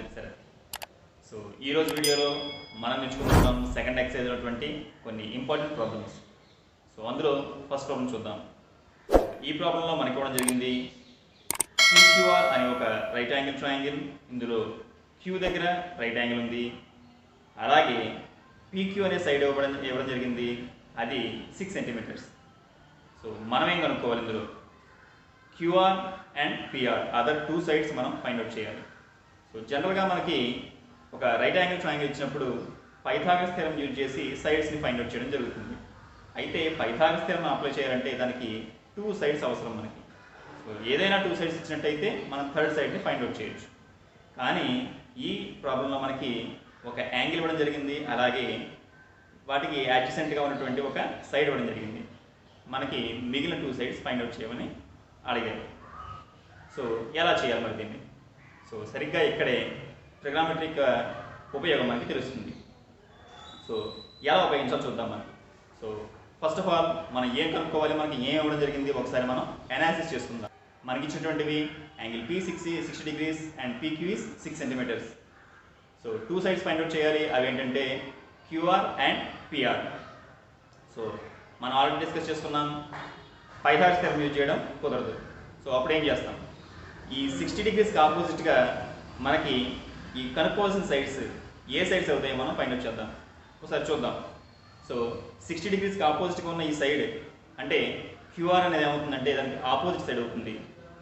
With Sarath. So ఈరోజు వీడియోలో మనం నేర్చుకుంటున్నాం సెకండ్ ఎక్సర్సైజ్ ఉన్నటువంటి కొన్ని ఇంపార్టెంట్ ప్రాబ్లమ్స్. సో అందులో ఫస్ట్ ప్రాబ్లం చూద్దాం. ఈ ప్రాబ్లంలో మనకి ఇవ్వడం జరిగింది PQR అనే ఒక రైట్ యాంగిల్ ట్రయాంగిల్. ఇందులో Q దగ్గర రైట్ యాంగిల్ ఉంది. అలాగే PQ అనే సైడ్ ఇవ్వడం జరిగింది, అది 6 సెంటీమీటర్స్. సో మనం ఏం కనుక్కోవాలి, ఇందులో QR and PR other two sides మనం ఫైండ్ అవుట్ చేయాలి. సో జనరల్గా మనకి ఒక రైట్ యాంగిల్ ట్రయాంగిల్ ఇచ్చినప్పుడు పైథాగరస్ థియరం యూజ్ చేసి సైడ్స్ని ఫైండ్ అవుట్ చేయడం జరుగుతుంది. అయితే పైథాగరస్ థియరం అప్లై చేయాలంటే దానికి టూ సైడ్స్ అవసరం మనకి. సో ఏదైనా టూ సైడ్స్ ఇచ్చినట్టయితే మనం థర్డ్ సైడ్ని ఫైండ్ అవుట్ చేయొచ్చు. కానీ ఈ ప్రాబ్లంలో మనకి ఒక యాంగిల్ ఇవ్వడం జరిగింది, అలాగే వాటికి అడ్జసెంట్గా ఉన్నటువంటి ఒక సైడ్ ఇవ్వడం జరిగింది. మనకి మిగిలిన టూ సైడ్స్ ఫైండ్ అవుట్ చేయమని అడిగారు. సో ఎలా చేయాలి మరి దీన్ని? సో సరిగ్గా ఇక్కడే ట్రిగ్నామెట్రిక్ ఉపయోగం మనకి తెలుస్తుంది. సో ఎలా ఉపయోగించాలో చూద్దాం మనం. సో ఫస్ట్ ఆఫ్ ఆల్ మనం ఏం కనుక్కోవాలి, మనకి ఏం ఇవ్వడం జరిగింది ఒకసారి మనం అనాలిసిస్ చేసుకుందాం. మనకి ఇచ్చినటువంటివి angle P 60 degrees and PQ is 6 centimetres. So two sides find out చేయాలి, అవి ఏంటంటే QR అండ్ PR. సో మనం ఆల్రెడీ డిస్కస్ చేసుకున్నాం, పైథాగరస్ థియరం యూజ్ చేయడం కుదరదు. సో అప్పుడు ఏం చేస్తాం, ఈ 60 డిగ్రీస్కి ఆపోజిట్గా మనకి ఈ కనుక్కోవాల్సిన సైడ్స్ ఏ సైడ్స్ అవుతాయో మనం ఫైండ్ అవుట్ చేద్దాం. ఒకసారి చూద్దాం. సో 60 డిగ్రీస్కి ఆపోజిట్గా ఉన్న ఈ సైడ్ అంటే QR అనేది ఏమవుతుందంటే దానికి ఆపోజిట్ సైడ్ అవుతుంది.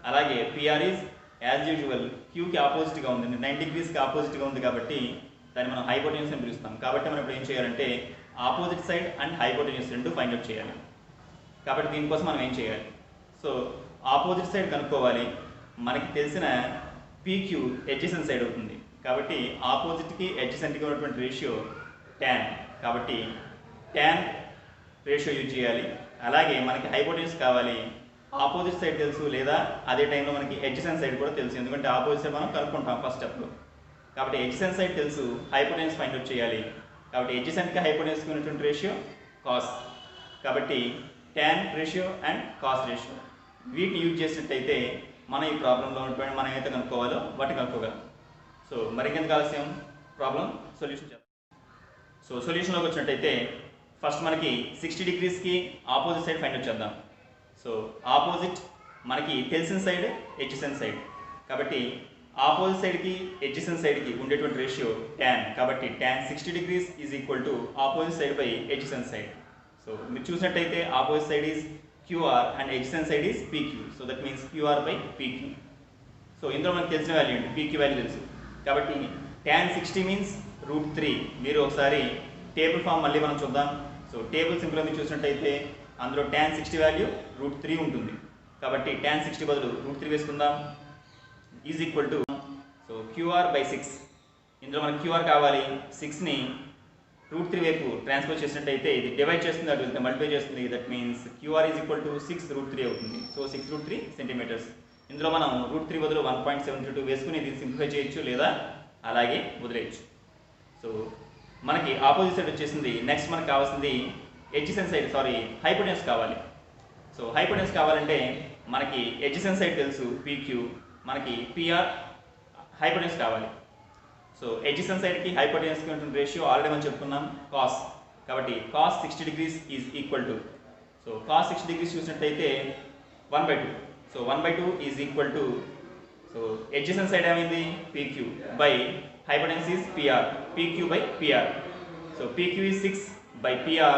అలాగే PR ఈజ్ యాజ్ యూజువల్ Qకి ఆపోజిట్గా ఉంది, 90 డిగ్రీస్కి ఆపోజిట్గా ఉంది కాబట్టి దాన్ని మనం హైపోటెన్యూస్ అని పిలుస్తాం. కాబట్టి మనం ఇప్పుడు ఏం చేయాలంటే ఆపోజిట్ సైడ్ అండ్ హైపోటెన్యూస్ రెండు ఫైండ్ అవుట్ చేయాలి. కాబట్టి దీనికోసం మనం ఏం చేయాలి, సో ఆపోజిట్ సైడ్ కనుక్కోవాలి. మనకి తెలిసిన PQ ఎడ్జసెంట్ సైడ్ అవుతుంది కాబట్టి ఆపోజిట్కి ఎడ్జసెంట్గా ఉన్నటువంటి రేషియో tan. కాబట్టి tan రేషియో యూజ్ చేయాలి. అలాగే మనకి హైపోటెన్యూస్ కావాలి, ఆపోజిట్ సైడ్ తెలుసు, లేదా అదే టైంలో మనకి ఎడ్జసెంట్ సైడ్ కూడా తెలుసు, ఎందుకంటే ఆపోజిట్ సైడ్ మనం కనుక్కుంటాం ఫస్ట్ స్టెప్లో. కాబట్టి ఎడ్జసెంట్ సైడ్ తెలుసు, హైపోటెన్యూస్ ఫైండ్ అవుట్ చేయాలి. కాబట్టి ఎడ్జసెంట్కి హైపోటెన్యూస్కి ఉన్నటువంటి రేషియో కాస్. కాబట్టి tan ratio and cos ratio వీటిని యూజ్ చేసినట్టయితే మనం ఈ ప్రాబ్లంలో ఉన్నటువంటి మనం ఏదైతే కనుక్కోవాలో వాటిని కనుక్కోగలం. సో మరికెందుకు ఆలస్యం, ప్రాబ్లం సొల్యూషన్ చేద్దాం. సో సొల్యూషన్లోకి వచ్చినట్టయితే ఫస్ట్ మనకి 60 డిగ్రీస్కి ఆపోజిట్ సైడ్ ఫైండ్ అవుట్ చేద్దాం. సో ఆపోజిట్ మనకి తెలిసిన సైడ్ ఎడ్జసెంట్ సైడ్, కాబట్టి ఆపోజిట్ సైడ్కి ఎడ్జసెంట్ సైడ్కి ఉండేటువంటి రేషియో tan. కాబట్టి tan 60 degrees is equal to opposite side by adjacent side. So మీరు చూసినట్టయితే opposite side is QR and adjacent side is PQ. So that means QR by PQ. So ఇందులో మనకు తెలిసిన value ఏంటి, PQ value తెలుసు. కాబట్టి tan 60 means √3. మీరు ఒకసారి టేబుల్ ఫామ్ మళ్ళీ మనం చూద్దాం. సో టేబుల్ సింపుల్గా మీరు చూసినట్టయితే అందులో tan 60 వాల్యూ √3 ఉంటుంది. కాబట్టి tan 60 బదులు √3 వేసుకుందాం, is equal to so QR by 6. ఇందులో మనకు QR కావాలి, 6ని √3 వైపు ట్రాన్స్ఫర్ చేసినట్టయితే ఇది డివైడ్ చేస్తుంది, అటు వెళ్తే మల్టిప్లై చేస్తుంది. That means QR is equal to 6√3 అవుతుంది. So 6√3 centimetres. ఇందులో మనం √3 బదులు 1.722 వేసుకుని దీన్ని సింప్లిఫై చేయొచ్చు, లేదా అలాగే వదిలేయచ్చు. సో మనకి ఆపోజిట్ సైడ్ వచ్చేసింది. నెక్స్ట్ మనకు కావాల్సింది ఎడ్జసెంట్ సైడ్, హైపోటెన్యూస్ కావాలి. సో హైపోటెన్యూస్ కావాలంటే మనకి ఎడ్జసెంట్ సైడ్ తెలుసు PQ, మనకి PR హైపోటెన్యూస్ కావాలి. సో ఎడ్జసెంట్ సైడ్కి హైపోటెన్యూస్కి ఉంటుంది రేషియో ఆల్రెడీ మనం చెప్పుకున్నాం కాస్. కాబట్టి cos 60 degrees is equal to, so cos 60 degrees చూసినట్టయితే 1/2. So 1/2 is equal to, so adjacent side ఏమైంది PQ by hypotenuse is PR, PQ by PR. So PQ is 6 by PR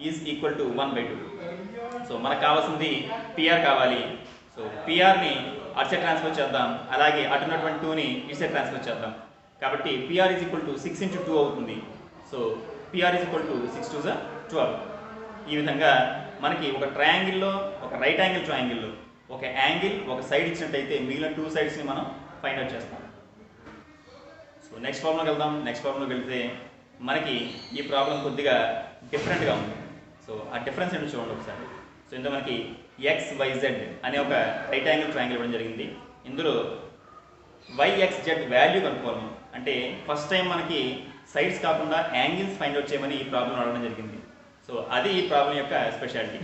is equal to 1/2. So మనకు కావాల్సింది PR కావాలి. So PRని అటు side transfer చేద్దాం, అలాగే అటు ఉన్నటువంటి 2ని ఇటు సైడ్ ట్రాన్స్ఫర్ చేద్దాం. కాబట్టి PR ఈజ్ ఈక్వల్ టు 6 × 2 అవుతుంది. So PR is equal to 6 × 2 = 12. ఈ విధంగా మనకి ఒక ట్రయాంగిల్లో, ఒక రైట్ యాంగిల్ ట్రయాంగిల్లో ఒక యాంగిల్ ఒక సైడ్ ఇచ్చినట్టయితే మిగిలిన టూ సైడ్స్ని మనం ఫైండ్ అవుట్ చేస్తాం. సో నెక్స్ట్ ప్రాబ్లంకి వెళ్దాం. నెక్స్ట్ ప్రాబ్లంకి వెళ్తే మనకి ఈ ప్రాబ్లం కొద్దిగా డిఫరెంట్గా ఉంది. సో ఆ డిఫరెన్స్ ఏంటో చూడండి ఒకసారి. సో ఇందులో మనకి XYZ అనే ఒక రైట్ యాంగిల్ ట్రయాంగిల్ ఇవ్వడం జరిగింది. ఇందులో YXZ వాల్యూ కనుక్కోవాలి మనం. అంటే ఫస్ట్ టైం మనకి సైడ్స్ కాకుండా యాంగిల్స్ ఫైండ్ అవుట్ చేయమని ఈ ప్రాబ్లం అడగడం జరిగింది. సో అది ఈ ప్రాబ్లం యొక్క స్పెషాలిటీ.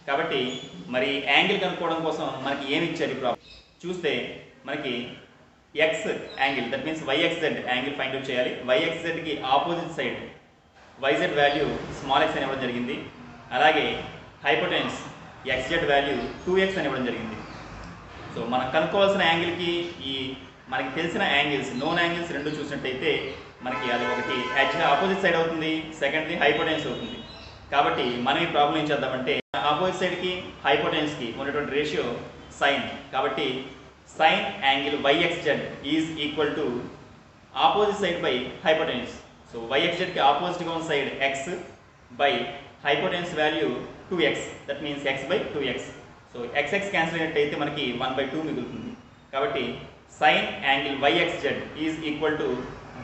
కాబట్టి మరి యాంగిల్ కనుక్కోవడం కోసం మనకి ఏమి ఇచ్చారు ఈ ప్రాబ్లం చూస్తే మనకి X angle, that means YXZ angle find out చేయాలి. వైఎక్స్జెడ్కి opposite side YZ value small X అని ఇవ్వడం జరిగింది. అలాగే హైపోటెన్స్ ఎక్స్జెడ్ వాల్యూ 2x అని ఇవ్వడం జరిగింది. సో మనం కనుక్కోవాల్సిన యాంగిల్కి ఈ మనకి తెలిసిన యాంగిల్స్, నోన్ యాంగిల్స్ రెండు చూసినట్టయితే మనకి అది ఒకటి యాక్చువల్గా ఆపోజిట్ సైడ్ అవుతుంది, సెకండ్ది హైపోటెన్స్ అవుతుంది. కాబట్టి మనం ఈ ప్రాబ్లం ఏం చేద్దామంటే ఆపోజిట్ సైడ్కి హైపోటెన్స్కి ఉన్నటువంటి రేషియో సైన్. కాబట్టి sine angle YXZ is equal to opposite side by hypotenuse. So వైఎక్స్జెడ్కి ఆపోజిట్గా ఉన్న side X by hypotenuse value 2x, that means x by 2x. So xx cancel అయినట్టయితే మనకి 1/2 మిగులుతుంది. కాబట్టి sine angle YXZ is equal to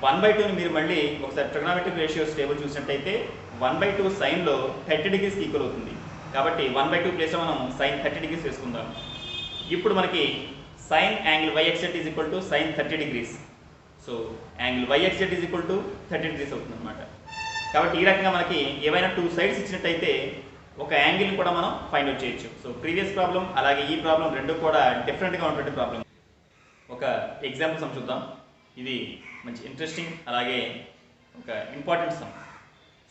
1/2ని మీరు మళ్ళీ ఒకసారి ట్రిగ్నోమెట్రిక్ రేషియోస్ టేబుల్ చూసినట్టయితే 1/2 సైన్లో 30 డిగ్రీస్కి ఈక్వల్ అవుతుంది. కాబట్టి 1/2 ప్లేస్లో మనం సైన్ 30 డిగ్రీస్ వేసుకుందాం. ఇప్పుడు మనకి sine angle YXZ is equal to sine 30 degrees. So angle YXZ is equal to 30 degrees అవుతుంది అనమాట. కాబట్టి ఈ రకంగా మనకి ఏవైనా 2 సైడ్స్ ఇచ్చినట్టయితే ఒక యాంగిల్ని కూడా మనం ఫైండ్ అవుట్ చేయొచ్చు. సో ప్రీవియస్ ప్రాబ్లం అలాగే ఈ ప్రాబ్లం రెండు కూడా డిఫరెంట్గా ఉన్నటువంటి ప్రాబ్లం. ఒక ఎగ్జాంపుల్ సమ్ చూద్దాం. ఇది మంచి ఇంట్రెస్టింగ్ అలాగే ఒక ఇంపార్టెంట్ సమ్.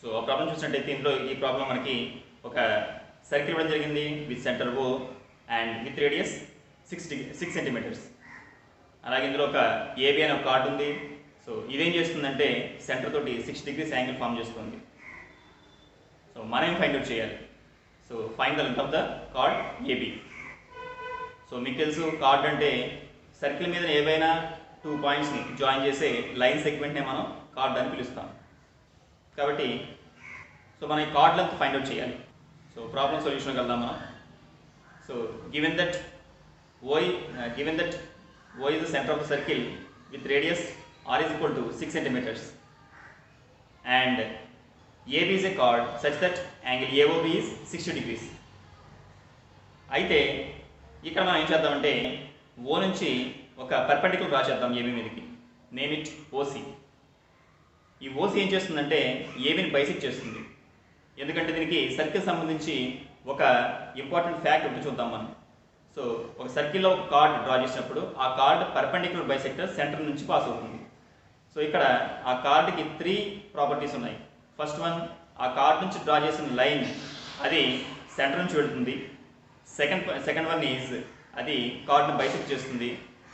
సో ఆ ప్రాబ్లం చూసినట్టయితే ఇందులో ఈ ప్రాబ్లం మనకి ఒక సర్కిల్ ఇవ్వడం జరిగింది with centre O and with radius 6 centimetres. అలాగే ఇందులో ఒక AB అనే ఒక కార్డ్ ఉంది. సో ఇదేం చేస్తుందంటే సెంటర్ తోటి 6 డిగ్రీస్ యాంగిల్ ఫామ్ చేస్తుంది. సో మనం ఫైండ్ అవుట్ చేయాలి. So find the length of the card AB. So మీకు తెలుసు కార్డ్ అంటే సర్కిల్ మీద ఏవైనా 2 పాయింట్స్ని జాయిన్ చేసే లైన్ సెగ్మెంట్నే మనం కార్డ్ అని పిలుస్తాం. కాబట్టి సో మనం ఈ కార్డ్ లెంత్ ఫైండ్ అవుట్ చేయాలి. సో ప్రాబ్లం సొల్యూషన్కి వెళ్దాం మనం. So given that O is the center of the circle with radius R is equal to 6 centimeters and AB is a chord such that angle AOB is 60 degrees. అయితే ఇక్కడ మనం ఏం చేద్దామంటే O నుంచి ఒక perpendicular draw చేద్దాం AB మీదకి. Name it OC. ఈ OC ఏం చేస్తుందంటే ABని బైసెక్ట్ చేస్తుంది. ఎందుకంటే దీనికి సర్కిల్ సంబంధించి ఒక ఇంపార్టెంట్ ఫ్యాక్ట్ ఒకటి చూద్దాం మనం. సో ఒక సర్కిల్లో ఒక కార్డ్ డ్రా చేసినప్పుడు ఆ కార్డ్ పర్పెండిక్యులర్ బైసెక్టర్ సెంటర్ నుంచి పాస్ అవుతుంది. సో ఇక్కడ ఆ కార్డ్కి 3 ప్రాపర్టీస్ ఉన్నాయి. ఫస్ట్ వన్, ఆ కార్డ్ నుంచి డ్రా చేసిన లైన్ అది సెంటర్ నుంచి వెళుతుంది. సెకండ్ వన్ ఈజ్ అది కార్డ్ని బైసెక్ట్ చేస్తుంది.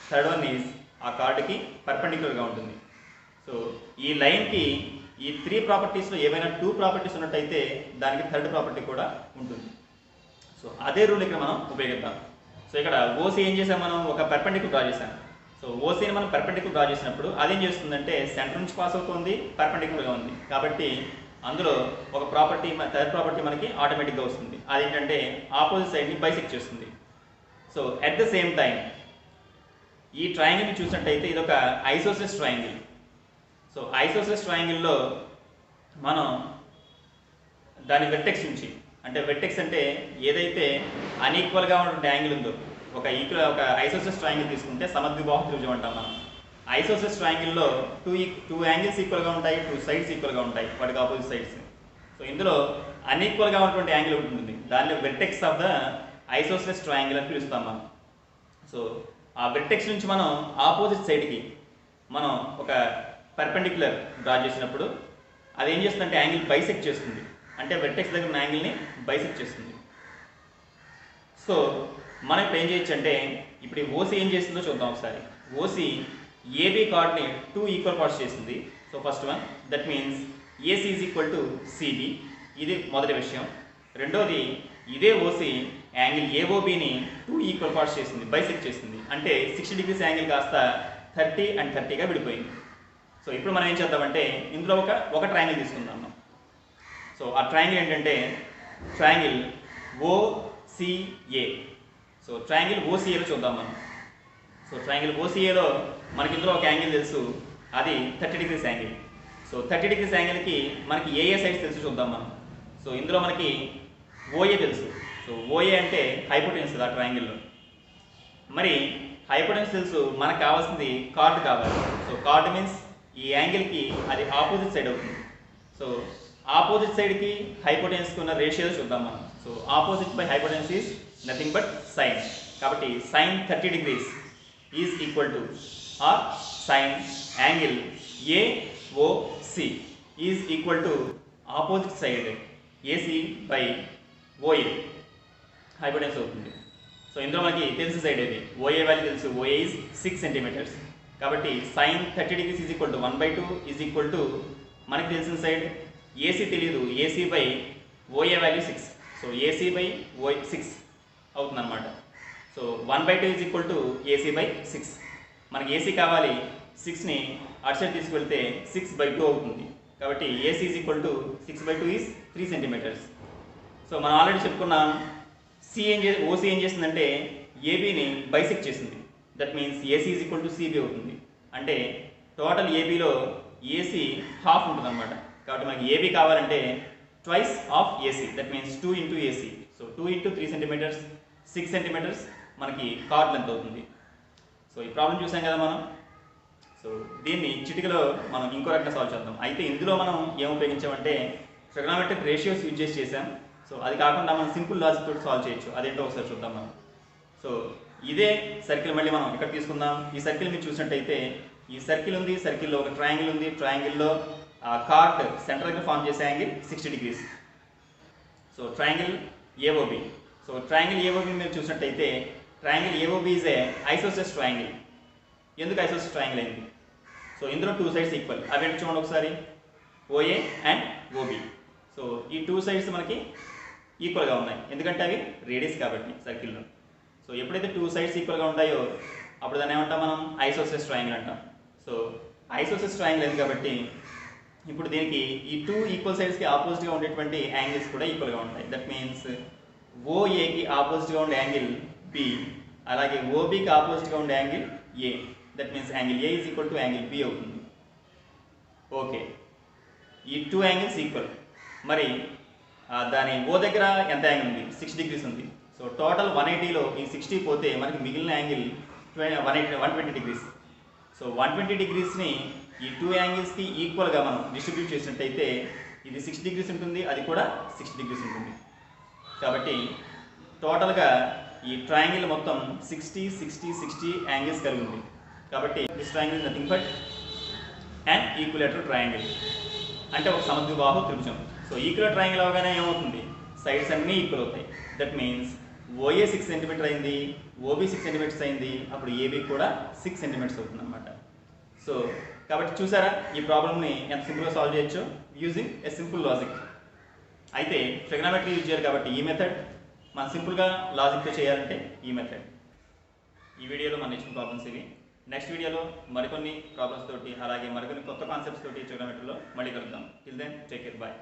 థర్డ్ వన్ ఈజ్ ఆ కార్డ్కి పర్పెండిక్యులర్గా ఉంటుంది. సో ఈ లైన్కి ఈ 3 ప్రాపర్టీస్లో ఏవైనా 2 ప్రాపర్టీస్ ఉన్నట్టయితే దానికి థర్డ్ ప్రాపర్టీ కూడా ఉంటుంది. సో అదే రూల్ ఇక్కడ మనం ఉపయోగిద్దాం. సో ఇక్కడ OC ఏం చేసాం, మనం ఒక పర్పెండిక్యులర్ డ్రా చేసాం. సో OCని మనం పర్పెండిక్యులర్ డ్రా చేసినప్పుడు అదేం చేస్తుందంటే సెంటర్ నుంచి పాస్ అవుతుంది, పర్పెండిక్యులర్గా ఉంది. కాబట్టి అందులో ఒక ప్రాపర్టీ, థర్డ్ ప్రాపర్టీ మనకి ఆటోమేటిక్గా వస్తుంది. అదేంటంటే ఆపోజిట్ సైడ్ని బైసెక్ట్ చేస్తుంది. So at the same time ఈ ట్రయాంగిల్ని చూసినట్టయితే ఇది ఒక ఐసోసెలస్ ట్రయాంగిల్. సో ఐసోసెలస్ ట్రయాంగిల్లో మనం దాని వెర్టెక్స్ నుంచి, అంటే వెర్టెక్స్ అంటే ఏదైతే అన్ఈక్వల్గా ఉన్నటువంటి యాంగిల్ ఉందో, ఒక ఐసోసెలస్ ట్రయాంగిల్ తీసుకుంటే సమద్విబాహు త్రిభుజం అంటాం మనం. ఐసోసెలస్ ట్రయాంగిల్లో 2 యాంగిల్స్ ఈక్వల్గా ఉంటాయి, 2 సైడ్స్ ఈక్వల్గా ఉంటాయి, వాటికి ఆపోజిట్ సైడ్స్. సో ఇందులో అన్ఈక్వల్గా ఉన్నటువంటి యాంగిల్ ఒకటి ఉంటుంది, దాన్ని vertex of the isosceles triangle అని పిలుస్తాం మనం. సో ఆ వెర్టెక్స్ నుంచి మనం ఆపోజిట్ సైడ్కి మనం ఒక పర్పెండిక్యులర్ డ్రా చేసినప్పుడు అది ఏం చేస్తుందంటే యాంగిల్ బైసెక్ట్ చేస్తుంది, అంటే వెర్టెక్స్ దగ్గర ఉన్న యాంగిల్ని బైసెక్ట్ చేస్తుంది. సో మనం ఇప్పుడు ఏం చేయొచ్చు అంటే ఇప్పుడు ఈ OC ఏం చేస్తుందో చూద్దాం ఒకసారి. OC AB కార్డ్ని 2 ఈక్వల్ పార్ట్స్ చేసింది. So first one, that means AC is equal to CB. ఇది మొదటి విషయం. రెండోది, ఇదే OC యాంగిల్ AOBని 2 ఈక్వల్ పార్ట్స్ చేసింది, బైసెక్ట్ చేసింది. అంటే 60 డిగ్రీస్ యాంగిల్ కాస్త 30 and 30గా విడిపోయింది. సో ఇప్పుడు మనం ఏం చేద్దామంటే ఇందులో ఒక ట్రయాంగిల్ తీసుకుందాం. సో ఆ ట్రయాంగిల్ ఏంటంటే ట్రయాంగిల్ OCA. సో ట్రయాంగిల్ OCAలో చూద్దాం మనం. సో ట్రయాంగిల్ OCAలో మనకి ఇందులో ఒక యాంగిల్ తెలుసు, అది 30 డిగ్రీస్ యాంగిల్. సో 30 డిగ్రీస్ యాంగిల్కి మనకి ఏ సైడ్స్ తెలుసు చూద్దాం మనం. సో ఇందులో మనకి OA తెలుసు. సో OA అంటే హైపోటెన్స్ ఆ ట్రయాంగిల్లో. మరి హైపోటెన్స్ తెలుసు, మనకు కావాల్సింది కార్డ్ కావాలి. సో కార్డ్ మీన్స్ ఈ యాంగిల్కి అది ఆపోజిట్ సైడ్ అవుతుంది. సో ఆపోజిట్ సైడ్కి హైపోటెన్స్కి ఉన్న రేషియో చూద్దాం మనం. So opposite by hypotenuse is nothing but sine. కాబట్టి sine 30 degrees is equal to or sine angle AOC is equal to opposite side AC by OA hypotenuse అవుతుంది. So ఇందులో మనకి తెలిసిన సైడ్ ఏది, ఓఏ వాల్యూ తెలుసు, OA is 6 centimetres. కాబట్టి sine 30 degrees is equal to 1/2 is equal to మనకి తెలిసిన side AC తెలియదు, AC by OA value 6. So AC by O 6 అవుతుంది అనమాట. So 1/2 is equal to AC by 6. మనకి ఏసీ కావాలి, 6ని అటు సైడ్ తీసుకెళ్తే 6/2 అవుతుంది. కాబట్టి AC is equal to 6/2 is 3 centimetres. So మనం ఆల్రెడీ చెప్పుకున్నాం, ఓసీ ఏం చేస్తుందంటే ఏబీని బైసెక్ట్ చేసింది. That means AC is equal to CB అవుతుంది. అంటే టోటల్ ఏబీలో ఏసీ హాఫ్ ఉంటుంది అనమాట. కాబట్టి మనకి ఏబీ కావాలంటే twice of AC, that means 2 into AC. So 2 into 3 centimetres 6 centimetres మనకి కార్డ్ లెంత్ అవుతుంది. సో ఈ ప్రాబ్లం చూసాం కదా మనం. సో దీన్ని చిటికలో మనం ఇంకో రకంగా సాల్వ్ చేద్దాం. అయితే ఇందులో మనం ఏం ఉపయోగించామంటే ట్రిగోనోమెట్రిక్ రేషియోస్ యూజ్ చేసాం. సో అది కాకుండా మనం సింపుల్ లాజిక్ తోటి సాల్వ్ చేయొచ్చు. అదేంటో ఒకసారి చూద్దాం మనం. సో ఇదే సర్కిల్ మళ్ళీ మనం ఇక్కడ తీసుకుందాం. ఈ సర్కిల్ మీరు చూసినట్టయితే ఈ సర్కిల్ ఉంది, సర్కిల్లో ఒక ట్రయాంగిల్ ఉంది, ట్రయాంగిల్లో కార్డ్ సెంటర్గా ఫామ్ చేసే angle 60 degrees. So triangle AOB. So triangle AOB మీరు చూసినట్టయితే ట్రయాంగిల్ ఏఓబి ఈజ్ ఏ ఐసోసెస్ ట్రయాంగిల్. ఎందుకు ఐసోసెస్ ట్రయాంగిల్ అయింది? సో ఇందులో 2 sides ఈక్వల్. అవి ఏంటి చూడండి ఒకసారి, ఓఏ అండ్ ఓబి. సో ఈ 2 sides మనకి ఈక్వల్గా ఉన్నాయి, ఎందుకంటే అవి రేడియస్ కాబట్టి సర్కిల్లో. సో ఎప్పుడైతే 2 sides ఈక్వల్గా ఉంటాయో అప్పుడు దాన్ని ఏమంటాం మనం, ఐసోసెస్ ట్రయాంగిల్ అంటాం. సో ఐసోసెస్ ట్రయాంగిల్ అయింది కాబట్టి ఇప్పుడు దీనికి ఈ 2 ఈక్వల్ సైడ్స్కి ఆపోజిట్గా ఉండేటువంటి యాంగిల్స్ కూడా ఈక్వల్గా ఉంటాయి. దట్ మీన్స్ ఓఏకి ఆపోజిట్గా ఉండే యాంగిల్ బి, అలాగే ఓబికి ఆపోజిట్గా ఉండే angle A. That means angle A is equal to angle B అవుతుంది. ఓకే, ఈ 2 యాంగిల్స్ ఈక్వల్. మరి దాని ఓ దగ్గర ఎంత యాంగిల్ ఉంది, 6 degrees ఉంది. సో టోటల్ 180లో ఈ 60 పోతే మనకి మిగిలిన యాంగిల్ 120 degrees. సో 120 degreesని ఈ 2 యాంగిల్స్కి ఈక్వల్గా మనం డిస్ట్రిబ్యూట్ చేసినట్టయితే ఇది 6 degrees ఉంటుంది, అది కూడా 6 degrees ఉంటుంది. కాబట్టి టోటల్గా ఈ ట్రయాంగిల్ మొత్తం 60 యాంగిల్స్ కలిగి ఉంది. కాబట్టి this triangle is nothing but and equilateral triangle, అంటే ఒక సమద్విబాహు త్రిభుజం. సో ఈక్వల్ ట్రయాంగిల్ అవగానే ఏమవుతుంది, సైడ్స్ అన్నీ ఈక్వల్ అవుతాయి. దట్ మీన్స్ ఓఏ 6 సెంటీమీటర్ అయింది, ఓబీ 6 సెంటీమీటర్స్ అయింది, అప్పుడు ఏబీ కూడా 6 సెంటీమీటర్స్ అవుతుంది అనమాట. సో కాబట్టి చూసారా ఈ ప్రాబ్లమ్ని ఎంత సింపుల్గా సాల్వ్ చేయొచ్చు యూజింగ్ ఎ సింపుల్ లాజిక్. అయితే ట్రిగోనోమెట్రీ యూజ్ చేయాలి కాబట్టి ఈ మెథడ్, మనం సింపుల్గా లాజిక్తో చేయాలంటే ఈ మెథడ్. ఈ వీడియోలో మనం ఇచ్చిన ప్రాబ్లమ్స్ ఇవి. నెక్స్ట్ వీడియోలో మరికొన్ని ప్రాబ్లమ్స్ తోటి అలాగే మరికొన్ని కొత్త కాన్సెప్ట్స్ తోటి ట్రిగోనోమెట్రీలో మళ్ళీ కలుద్దాం. Till then take care, bye.